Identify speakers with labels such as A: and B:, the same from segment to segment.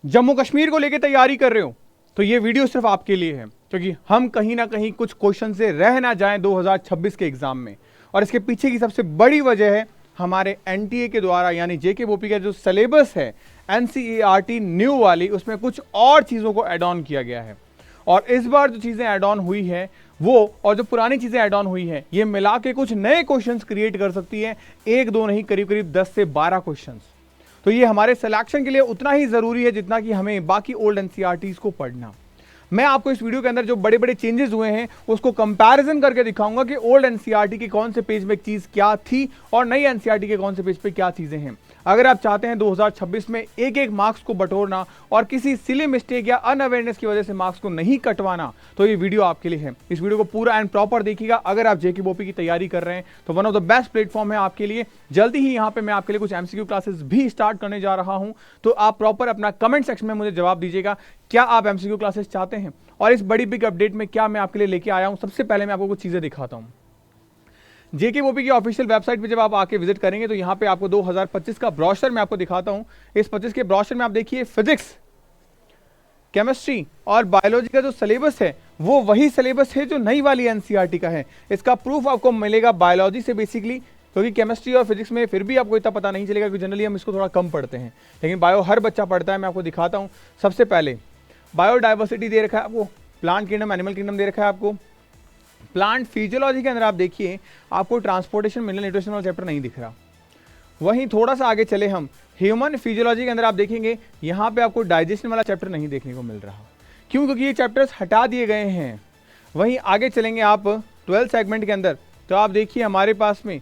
A: जम्मू कश्मीर को लेकर तैयारी कर रहे हो तो ये वीडियो सिर्फ आपके लिए है, क्योंकि हम कहीं ना कहीं कुछ क्वेश्चन से रह ना जाएं 2026 के एग्जाम में। और इसके पीछे की सबसे बड़ी वजह है हमारे एनटीए के द्वारा यानी जेके बोपी का जो सिलेबस है एनसीईआरटी न्यू वाली, उसमें कुछ और चीज़ों को ऐड ऑन किया गया है। और इस बार जो चीज़ें ऐड ऑन हुई है वो और जो पुरानी चीज़ें ऐड ऑन हुई है ये मिला के कुछ नए क्वेश्चंस क्रिएट कर सकती है। एक दो नहीं, करीब करीब 10 से 12 क्वेश्चंस। तो ये हमारे सिलेक्शन के लिए उतना ही जरूरी है जितना कि हमें बाकी ओल्ड एनसीईआरटीज को पढ़ना। मैं आपको इस वीडियो के अंदर जो बड़े बड़े चेंजेस हुए हैं उसको कंपैरिजन करके दिखाऊंगा कि ओल्ड एनसीईआरटी के कौन से पेज में एक चीज क्या थी और नई एनसीईआरटी के कौन से पेज पे क्या चीजें हैं। अगर आप चाहते हैं 2026 में एक एक मार्क्स को बटोरना और किसी सिली मिस्टेक या अनअवेयरनेस की वजह से मार्क्स को नहीं कटवाना, तो ये वीडियो आपके लिए है। इस वीडियो को पूरा एंड प्रॉपर देखिएगा। अगर आप जेके बोपी की तैयारी कर रहे हैं तो one of the best platform है आपके लिए। जल्दी ही यहाँ पे मैं आपके लिए कुछ एमसीक्यू क्लासेस भी स्टार्ट करने जा रहा हूं, तो आप प्रॉपर अपना कमेंट सेक्शन में मुझे जवाब दीजिएगा क्या आप एमसीक्यू क्लासेस चाहते हैं और इस बड़ी बिग अपडेट में क्या मैं आपके लिए लेके आया हूं। सबसे पहले मैं आपको कुछ चीजें दिखाता हूं। जेके बोपी की ऑफिशियल वेबसाइट पे जब आप आके विजिट करेंगे तो यहाँ पे आपको 2025 का ब्रोशर मैं आपको दिखाता हूँ। इस 25 के ब्रोशर में आप देखिए फिजिक्स, केमिस्ट्री और बायोलॉजी का जो सिलेबस है वो वही सिलेबस है जो नई वाली एनसीईआरटी का है। इसका प्रूफ आपको मिलेगा बायोलॉजी से बेसिकली, क्योंकि केमिस्ट्री और फिजिक्स में फिर भी आपको इतना पता नहीं चलेगा क्योंकि जनरली हम इसको थोड़ा कम पढ़ते हैं, लेकिन बायो हर बच्चा पढ़ता है। मैं आपको दिखाता हूँ। सबसे पहले बायोडाइवर्सिटी दे रखा है आपको, प्लांट किंगडम, एनिमल किंगडम दे रखा है आपको। प्लांट फिजियोलॉजी के अंदर आप देखिए आपको ट्रांसपोर्टेशन, मिनरल न्यूट्रिशन वाला चैप्टर नहीं दिख रहा। वहीं थोड़ा सा आगे चले हम, ह्यूमन फिजियोलॉजी के अंदर आप देखेंगे यहाँ पे आपको डाइजेशन वाला चैप्टर नहीं देखने को मिल रहा। क्यों? क्योंकि ये चैप्टर्स हटा दिए गए हैं। वहीं आगे चलेंगे आप 12 सेगमेंट के अंदर, तो आप देखिए हमारे पास में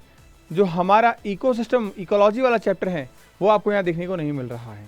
A: जो हमारा इकोसिस्टम, इकोलॉजी वाला चैप्टर है वो आपको यहाँ देखने को नहीं मिल रहा है।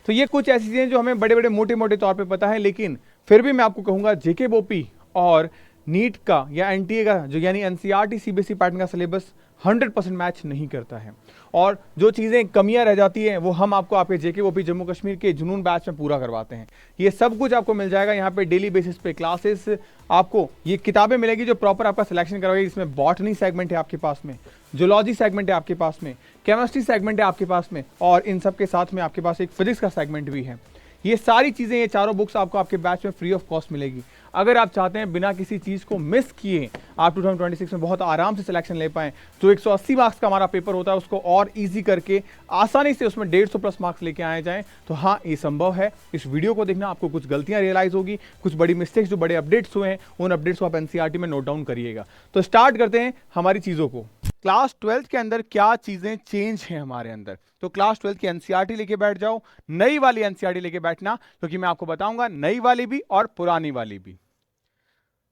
A: तो ये कुछ ऐसी चीज़ें जो हमें बड़े बड़े मोटे मोटे तौर पर पता है, लेकिन फिर भी मैं आपको कहूँगा जेके बोपी और नीट का या एनटीए का जो यानी एनसीईआरटी सीबीएसई पैटर्न का सिलेबस 100% मैच नहीं करता है। और जो चीज़ें कमियां रह जाती हैं वो हम आपको आपके जेके बोपी जम्मू कश्मीर के जुनून बैच में पूरा करवाते हैं। ये सब कुछ आपको मिल जाएगा यहाँ पे डेली बेसिस पे क्लासेस, आपको ये किताबें मिलेगी जो प्रॉपर आपका सिलेक्शन करवाएगी। इसमें बॉटनी सेगमेंट है आपके पास में, जूलॉजी सेगमेंट है आपके पास में, केमिस्ट्री सेगमेंट है आपके पास में, और इन सब के साथ में आपके पास एक फिजिक्स का सेगमेंट भी है। ये सारी चीज़ें, ये चारों बुक्स आपको आपके बैच में फ्री ऑफ कॉस्ट मिलेगी। अगर आप चाहते हैं बिना किसी चीज़ को मिस किए आप 2026 में बहुत आराम से सिलेक्शन ले पाएं, जो 180 मार्क्स का हमारा पेपर होता है उसको और इजी करके आसानी से उसमें 150 प्लस मार्क्स लेके आए जाएं, तो हाँ ये संभव है। इस वीडियो को देखना, आपको कुछ गलतियां रियलाइज होगी, कुछ बड़ी मिस्टेक्स जो बड़े अपडेट्स हुए हैं उन अपडेट्स को आप एनसीईआरटी में नोट डाउन करिएगा। तो स्टार्ट करते हैं हमारी चीज़ों को। क्लास 12 के अंदर क्या चीजें चेंज हैं हमारे अंदर, तो क्लास 12 की एनसीईआरटी लेके बैठ जाओ, नई वाली एनसीईआरटी लेके बैठना, क्योंकि मैं आपको बताऊंगा नई वाली भी और पुरानी वाली भी।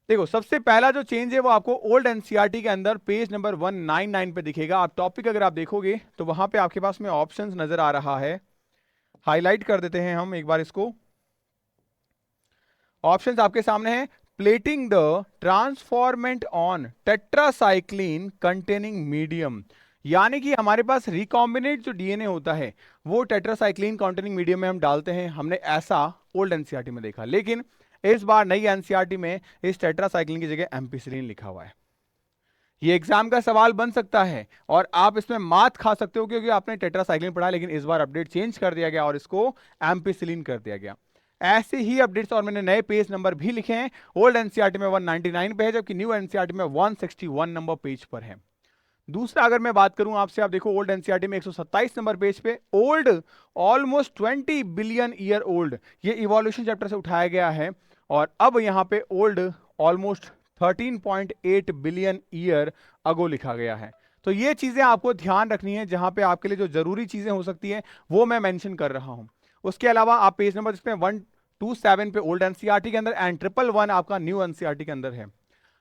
A: देखो सबसे पहला जो चेंज है वो आपको ओल्ड एनसीईआरटी के अंदर पेज नंबर 199 पे दिखेगा। आप टॉपिक अगर आप देखोगे तो वहां पे आपके पास में ऑप्शंस नजर आ रहा है। हाईलाइट कर देते हैं हम एक बार इसको। ऑप्शंस आपके सामने है। Plating the transformant on tetracycline containing medium, यानी कि हमारे पास रिकॉम्बिनेट जो डीएनए होता है वो टेट्रासाइक्लिन कंटेनिंग मीडियम में हम डालते हैं। हमने ऐसा ओल्ड एनसीईआरटी में देखा, लेकिन इस बार नई एनसीईआरटी में इस टेट्रासाइक्लिन की जगह एम्पिसिलिन लिखा हुआ है। ये एग्जाम का सवाल बन सकता है और आप इसमें मात खा सकते हो क्योंकि आपने टेट्रासाइक्लिन पढ़ा, लेकिन इस बार अपडेट चेंज कर दिया गया और इसको एम्पिसिलिन कर दिया गया। ऐसे ही अपडेट्स और मैंने नए पेज नंबर भी लिखे हैं। ओल्ड एनसीईआरटी में 199 पे है, जबकि न्यू एनसीईआरटी में 161 नंबर पेज पर है। दूसरा अगर मैं बात करूं आपसे, आप देखो ओल्ड एनसीईआरटी में 127 नंबर पेज पे old almost 20 billion year old, ये इवोल्यूशन चैप्टर से उठाया गया है। और अब यहां पे old almost 13.8 billion year ago लिखा गया है। तो ये चीजें आपको ध्यान रखनी है, जहां पे आपके लिए जो जरूरी चीजें हो सकती है वो मैं मेंशन कर रहा हूं। उसके अलावा आप पेज नंबर इसमें 127 पे ओल्ड एनसीईआरटी के अंदर एंड 111 आपका न्यू एनसीईआरटी के अंदर है।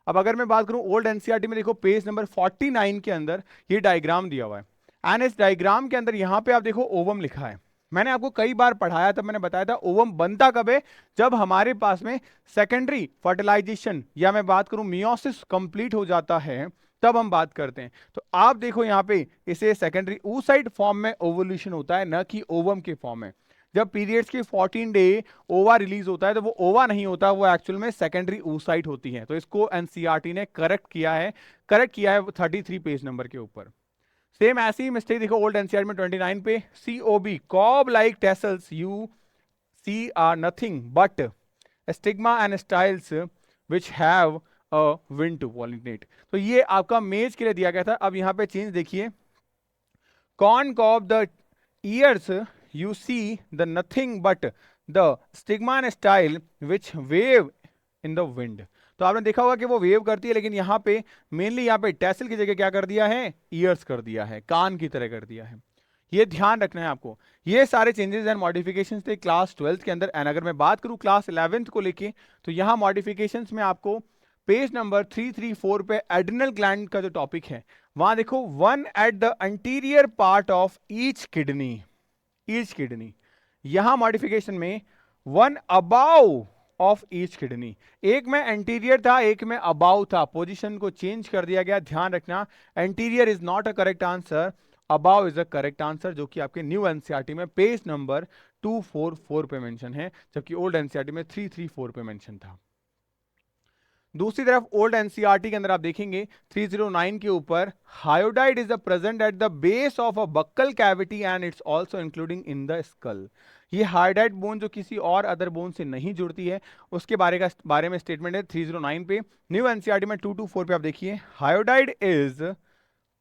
A: अब अगर मैं बात करूं ओल्ड एनसीईआरटी में, देखो पेज नंबर 49 के अंदर ये डायग्राम दिया हुआ है एंड इस डायग्राम के अंदर यहां पे आप देखो ओवम लिखा है। मैंने आपको कई बार पढ़ाया, तब मैंने बताया था ओवम बनता कब है, जब हमारे पास में सेकेंडरी फर्टिलाइजेशन या मैं बात करूं मियोसिस कंप्लीट हो जाता है, तब हम बात करते हैं। तो आप देखो यहाँ पे इसे सेकेंडरी oocyte फॉर्म में ओवोल्यूशन होता है, न कि ओवम के फॉर्म में। जब पीरियड्स के 14 डे ओवा रिलीज होता है तो वो ओवा नहीं होता, वो एक्चुअल में सेकेंडरी oocyte होती है। तो इसको एनसीईआरटी ने करेक्ट किया है 33 पेज नंबर के ऊपर। सेम ऐसी ही मिस्टेक देखो ओल्ड एनसीईआरटी में 29 पे COB cob like tassels, you C are nothing but stigma and styles which have a wind to pollinate। तो ये आपका मेज के लिए दिया गया था। अब यहाँ पे चेंज देखिए, conch of the ears you see the nothing but the stigma and style which wave in the wind। तो आपने देखा होगा कि वो वेव करती है, लेकिन यहाँ पे मेनली यहाँ पे टैसल की जगह क्या कर दिया है, ईयर्स कर दिया है, कान की तरह कर दिया है। ये ध्यान रखना है आपको। ये सारे चेंजेस एंड मॉडिफिकेशंस थे क्लास 12th के अंदर। एंड अगर मैं बात करूं क्लास 11th को लेके, तो यहाँ मॉडिफिकेशंस में आपको पेज नंबर 334 पे एड्रिनल ग्लैंड का जो टॉपिक है, वहां देखो, one at the anterior part of each kidney, each kidney. यहां मॉडिफिकेशन में one above of each kidney, एक में एंटीरियर था, एक में अबाउ था, पोजीशन को चेंज कर दिया गया। ध्यान रखना, anterior is not a correct answer, above is a correct answer, जो कि आपके न्यू एनसीईआरटी में पेज नंबर 244 पे मेंशन है, जबकि ओल्ड एनसीईआरटी में 334 पे मेंशन था। दूसरी तरफ ओल्ड एनसीईआरटी के अंदर आप देखेंगे 309 के ऊपर, hyoid is present at the base of a buccal cavity and it's also including in the skull. ये हायोडाइड बोन जो किसी और अदर बोन से नहीं जुड़ती है, उसके बारे में स्टेटमेंट है 309 पे। न्यू एनसीईआरटी में 224 पे आप देखिए, hyoid is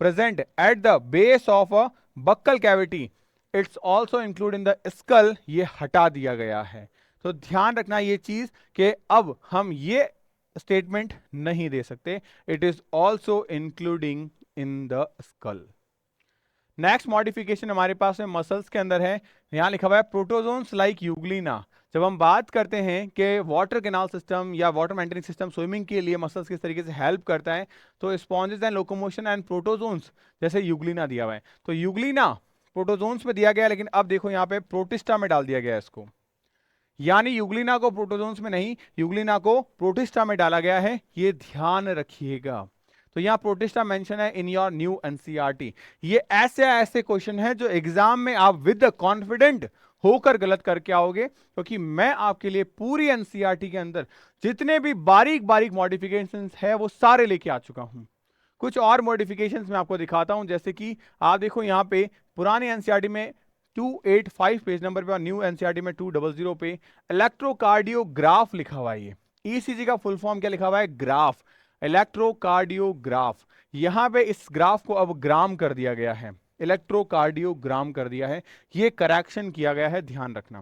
A: present at the base of a buccal cavity, it's also include in the skull, ये हटा दिया गया है। तो ध्यान रखना ये चीज कि अब हम ये स्टेटमेंट नहीं दे सकते, it is also including in the school. Next modification हमारे पास में मसल्स के अंदर है, यहां लिखा हुआ है प्रोटोजोन्स लाइक यूग्लिना। जब हम बात करते हैं कि वाटर कैनाल सिस्टम या वाटर मेंटेनिंग सिस्टम स्विमिंग के लिए मसल्स किस तरीके से हेल्प करता है, तो sponges and locomotion and protozoans जैसे यूग्लिना दिया हुआ है, तो यूग्लिना प्रोटोजोन्स में दिया गया, लेकिन अब देखो यहाँ पे प्रोटिस्टा में डाल दिया गया है इसको, यानी यूग्लिना को प्रोटोजोन्स में नहीं, यूग्लिना को प्रोटिस्टा में डाला गया है, ये ध्यान रखिएगा। तो यहां प्रोटिस्टा मेंशन है इन योर न्यू एनसीईआरटी। ये ऐसे क्वेश्चन है जो एग्जाम में आप विद कॉन्फिडेंट होकर गलत करके आओगे, क्योंकि मैं आपके लिए पूरी एनसीईआरटी के अंदर जितने भी बारीक बारीक मॉडिफिकेशंस है वो सारे लेके आ चुका हूं। कुछ और मॉडिफिकेशंस मैं आपको दिखाता हूं, जैसे कि आप देखो यहाँ पे पुराने एनसीईआरटी में 285 पेज नंबर पे और न्यू एनसीईआरटी में 200 पे इलेक्ट्रोकार्डियोग्राफ लिखा हुआ है। ये ईसीजी का फुल फॉर्म क्या लिखा हुआ है, ग्राफ, इलेक्ट्रोकार्डियोग्राफ। यहां पे इस ग्राफ को अब ग्राम कर दिया गया है, इलेक्ट्रोकार्डियोग्राम कर दिया है, ये करेक्शन किया गया है, ध्यान रखना।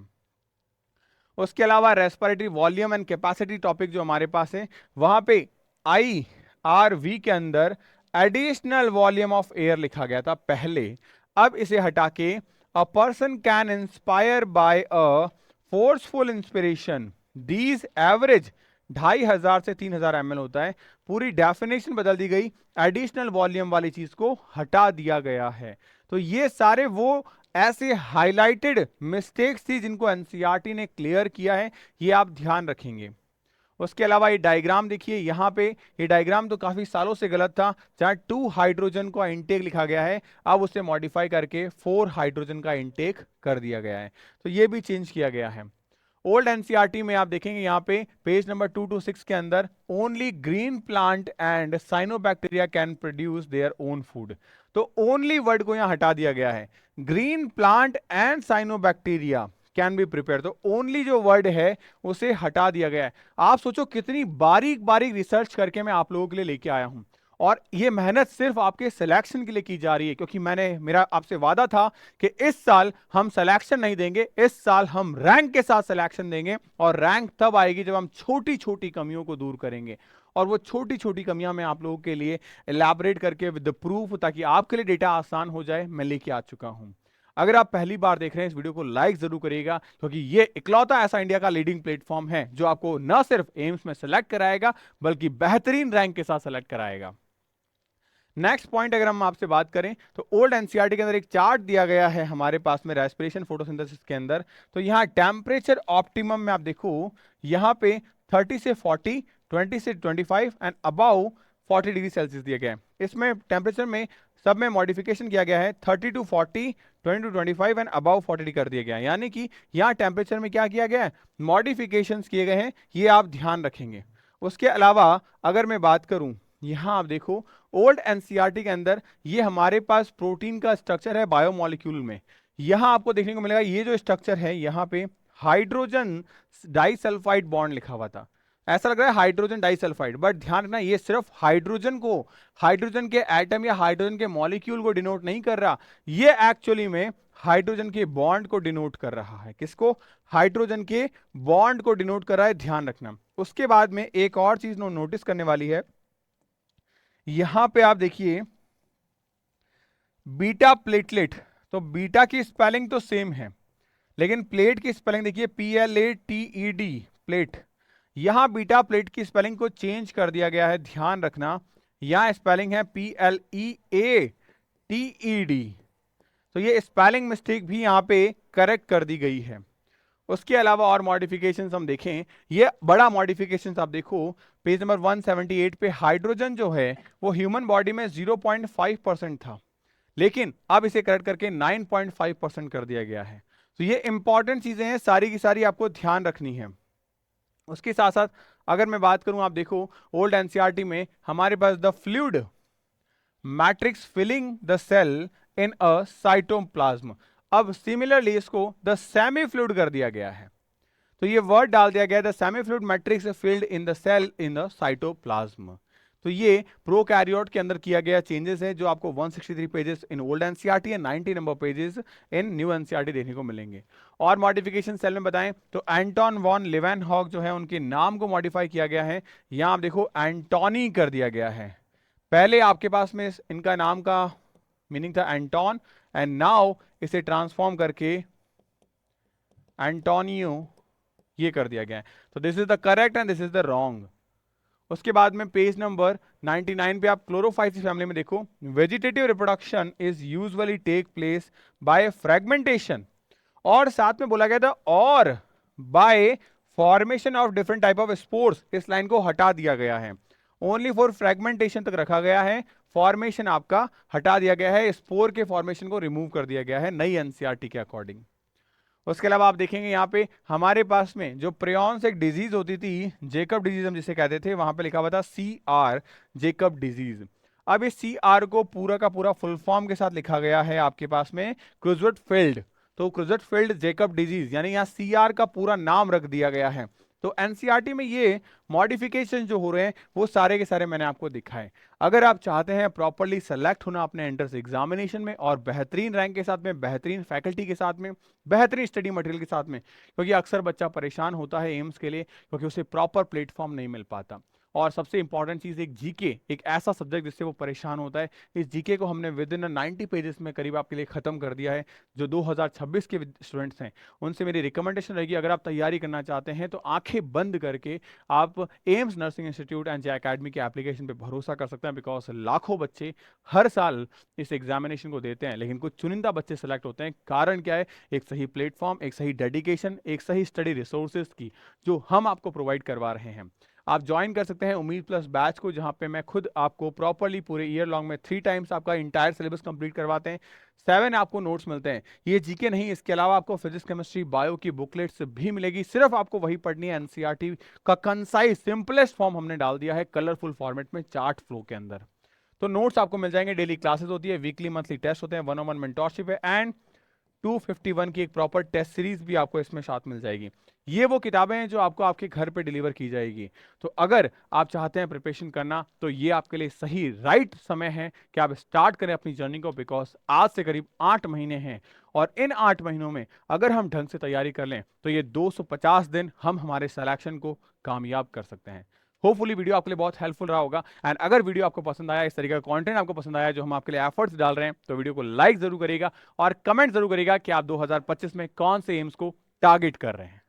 A: उसके अलावा respiratory volume and capacity topic जो हमारे पास है, वहां पे IRV के अंदर एडिशनल वॉल्यूम ऑफ एयर लिखा गया था पहले, अब इसे हटा के A person can inspire by a forceful inspiration. These average 2500 से 3000 ml होता है। पूरी डेफिनेशन बदल दी गई, एडिशनल वॉल्यूम वाली चीज को हटा दिया गया है। तो ये सारे वो ऐसे हाईलाइटेड मिस्टेक्स थी जिनको एनसीईआरटी ने क्लियर किया है, ये आप ध्यान रखेंगे। उसके अलावा ये डायग्राम देखिए, यहाँ पे ये डायग्राम तो काफी सालों से गलत था, जहां 2 हाइड्रोजन का इंटेक लिखा गया है, अब उसे मॉडिफाई करके 4 हाइड्रोजन का इंटेक कर दिया गया है, तो ये भी चेंज किया गया है। ओल्ड एनसीईआरटी में आप देखेंगे यहाँ पे पेज नंबर 226 के अंदर, only green plant and cyanobacteria can produce their own food, तो ओनली वर्ड को यहाँ हटा दिया गया है, green plant and cyanobacteria can be prepare, तो ओनली जो वर्ड है उसे हटा दिया गया है। आप सोचो कितनी बारीक बारीक रिसर्च करके मैं आप लोगों के लिए लेके आया हूं, और ये मेहनत सिर्फ आपके सिलेक्शन के लिए की जा रही है, क्योंकि मेरा आपसे वादा था कि इस साल हम सिलेक्शन नहीं देंगे, इस साल हम रैंक के साथ सिलेक्शन देंगे, और रैंक तब आएगी जब हम छोटी छोटी कमियों को दूर करेंगे, और वो छोटी छोटी कमियां मैं आप लोगों के लिए एलैबोरेट करके विद प्रूफ, ताकि आपके लिए डेटा आसान हो जाए, मैं लेके आ चुका हूं। अगर आप पहली बार देख रहे हैं इस वीडियो को लाइक जरूर करिएगा, क्योंकि ये इकलौता ऐसा इंडिया का लीडिंग प्लेटफॉर्म है जो आपको न सिर्फ एम्स में सेलेक्ट कराएगा बल्कि बेहतरीन रैंक के साथ सेलेक्ट कराएगा। नेक्स्ट पॉइंट अगर हम आपसे बात करें तो ओल्ड एनसीईआरटी के अंदर एक चार्ट दिया गया है हमारे पास में रेस्पिरेशन फोटोसिंथेसिस के अंदर, तो यहाँ टेम्परेचर ऑप्टिमम में आप देखो, यहाँ पे 30 से 40, 20 से 25 एंड अबाउ 40 डिग्री सेल्सियस दिया गया है। इसमें टेम्परेचर में सब में मॉडिफिकेशन किया गया है, 30 to 40, 20 to 25 एंड अबाउ 40 कर दिया गया है, यानी कि यहाँ टेम्परेचर में क्या किया गया है, मॉडिफिकेशंस किए गए हैं, ये आप ध्यान रखेंगे। उसके अलावा अगर मैं बात करूं, यहाँ आप देखो ओल्ड एनसीईआरटी के अंदर ये हमारे पास प्रोटीन का स्ट्रक्चर है बायोमोलिक्यूल में, यहाँ आपको देखने को मिलेगा ये जो स्ट्रक्चर है, यहाँ पे हाइड्रोजन डाइसल्फाइड बॉन्ड लिखा हुआ था, ऐसा लग रहा है हाइड्रोजन डाइसल्फाइड, बट ध्यान रखना ये सिर्फ हाइड्रोजन को, हाइड्रोजन के एटम या हाइड्रोजन के मॉलिक्यूल को डिनोट नहीं कर रहा, ये एक्चुअली में हाइड्रोजन के बॉन्ड को डिनोट कर रहा है। किसको? हाइड्रोजन के बॉन्ड को डिनोट कर रहा है, ध्यान रखना। उसके बाद में एक और चीज नोटिस करने वाली है, यहां पे आप देखिए बीटा प्लेटलेट, तो बीटा की स्पेलिंग तो सेम है, लेकिन प्लेट की स्पेलिंग देखिए PLATED, प्लेट। यहां बीटा प्लेट की स्पेलिंग को चेंज कर दिया गया है, ध्यान रखना। यहां स्पेलिंग है PLEATED, तो ये स्पेलिंग मिस्टेक भी यहां पे करेक्ट कर दी गई है। उसके अलावा और मॉडिफिकेशंस हम देखें, ये बड़ा मॉडिफिकेशंस आप देखो पेज नंबर 178 पे, हाइड्रोजन जो है वो ह्यूमन बॉडी में 0.5% था, लेकिन अब इसे करेक्ट करके 9.5% कर दिया गया है। तो ये इंपॉर्टेंट चीजें हैं, सारी की सारी आपको ध्यान रखनी है। उसके साथ साथ अगर मैं बात करूं, आप देखो ओल्ड एनसीईआरटी में हमारे पास the fluid matrix filling the cell in a cytoplasm, अब सिमिलरली इसको द सेमी फ्लूइड कर दिया गया है। तो ये वर्ड डाल दिया गया है the semi fluid matrix filled in the cell in the cytoplasm. तो ये प्रोकैरियोट के अंदर किया गया चेंजेस है, जो आपको 163 pages in old NCERT and 90 number pages in new NCERT देखने को मिलेंगे। और मॉडिफिकेशन सेल में बताएं तो एंटोन वॉन लेवेनहॉक जो है उनके नाम को मॉडिफाई किया गया है, यहां आप देखो एंटोनी कर दिया गया है। पहले आपके पास में इनका नाम का मीनिंग था एंटोन, एंड नाउ इसे ट्रांसफॉर्म करके एंटोनियो ये कर दिया गया है। तो this is the correct and this is the wrong. उसके बाद में पेज नंबर 99 पे आप क्लोरोफाइसी फैमिली में देखो, vegetative reproduction is usually take place by fragmentation, और साथ में बोला गया था और by formation of different type of spores, इस लाइन को हटा दिया गया है, ओनली फॉर फ्रेगमेंटेशन तक रखा गया है, फॉर्मेशन आपका हटा दिया गया है, स्पोर के फॉर्मेशन को रिमूव कर दिया गया है नई एनसीईआरटी के अकॉर्डिंग। उसके अलावा आप देखेंगे यहाँ पे हमारे पास में जो प्रियॉन से एक डिजीज होती थी, जेकब डिजीज हम जिसे कहते थे, वहां पे लिखा हुआ था CR, जेकब डिजीज। अब इस CR को पूरा का पूरा फुल फॉर्म के साथ लिखा गया है आपके पास में क्रुज़वेल्ट-फील्ड, तो क्रुज़वेल्ट-फील्ड जेकब डिजीज, यानी यहाँ CR का पूरा नाम रख दिया गया है। तो एनसीईआरटी में ये मॉडिफिकेशन जो हो रहे हैं वो सारे के सारे मैंने आपको दिखाए। अगर आप चाहते हैं प्रॉपरली सेलेक्ट होना अपने एंट्रेंस एग्जामिनेशन में, और बेहतरीन रैंक के साथ में, बेहतरीन फैकल्टी के साथ में, बेहतरीन स्टडी मटेरियल के साथ में, क्योंकि अक्सर बच्चा परेशान होता है एम्स के लिए क्योंकि उसे प्रॉपर प्लेटफॉर्म नहीं मिल पाता। और सबसे इंपॉर्टेंट चीज एक जीके, एक ऐसा सब्जेक्ट जिससे वो परेशान होता है, इस जीके को हमने विद इन 90 पेजेस में करीब आपके लिए खत्म कर दिया है। जो 2026 के स्टूडेंट्स हैं उनसे मेरी रिकमेंडेशन रहेगी, अगर आप तैयारी करना चाहते हैं तो आंखें बंद करके आप AIIMS nursing institute and J academy के एप्लीकेशन पे भरोसा कर सकते हैं, बिकॉज लाखों बच्चे हर साल इस एग्जामिनेशन को देते हैं, लेकिन कुछ चुनिंदा बच्चे सेलेक्ट होते हैं। कारण क्या है? एक सही प्लेटफॉर्म, एक सही डेडिकेशन, एक सही स्टडी रिसोर्सेज की जो हम आपको प्रोवाइड करवा रहे हैं। आप ज्वाइन कर सकते हैं उम्मीद प्लस बैच को, जहां पे मैं खुद आपको प्रॉपरली पूरे ईयर लॉन्ग में 3 टाइम्स आपका इंटायर सिलेबस कंप्लीट करवाते हैं, 7 आपको नोट्स मिलते हैं। ये जीके नहीं, इसके अलावा आपको फिजिक्स, केमिस्ट्री, बायो की बुकलेट्स भी मिलेगी, सिर्फ आपको वही पढ़नी है। एनसीईआरटी का कंसाइज सिंपलेस्ट फॉर्म हमने डाल दिया है कलरफुल फॉर्मेट में, चार्ट फ्लो के अंदर। तो नोट्स आपको मिल जाएंगे, डेली क्लासेस होती है, वीकली मंथली टेस्ट होते हैं, 1-on-1 मेंटोरशिप है, एंड 251 की एक प्रॉपर टेस्ट सीरीज भी आपको इसमें साथ मिल जाएगी। ये वो किताबें हैं जो आपको आपके घर पे डिलीवर की जाएगी। तो अगर आप चाहते हैं प्रिपरेशन करना तो ये आपके लिए सही राइट समय है कि आप स्टार्ट करें अपनी जर्नी को, बिकॉज आज से करीब 8 महीने हैं, और इन 8 महीनों में अगर हम ढंग से तैयारी कर लें तो ये 250 दिन हम हमारे सिलेक्शन को कामयाब कर सकते हैं। होपफुली वीडियो आपके लिए बहुत हेल्पफुल रहा होगा, एंड अगर वीडियो आपको पसंद आया, इस तरीके का कंटेंट आपको पसंद आया जो हम आपके लिए एफर्ट्स डाल रहे हैं, तो वीडियो को लाइक जरूर करिएगा और कमेंट जरूर करिएगा कि आप 2025 में कौन से एम्स को टारगेट कर रहे हैं।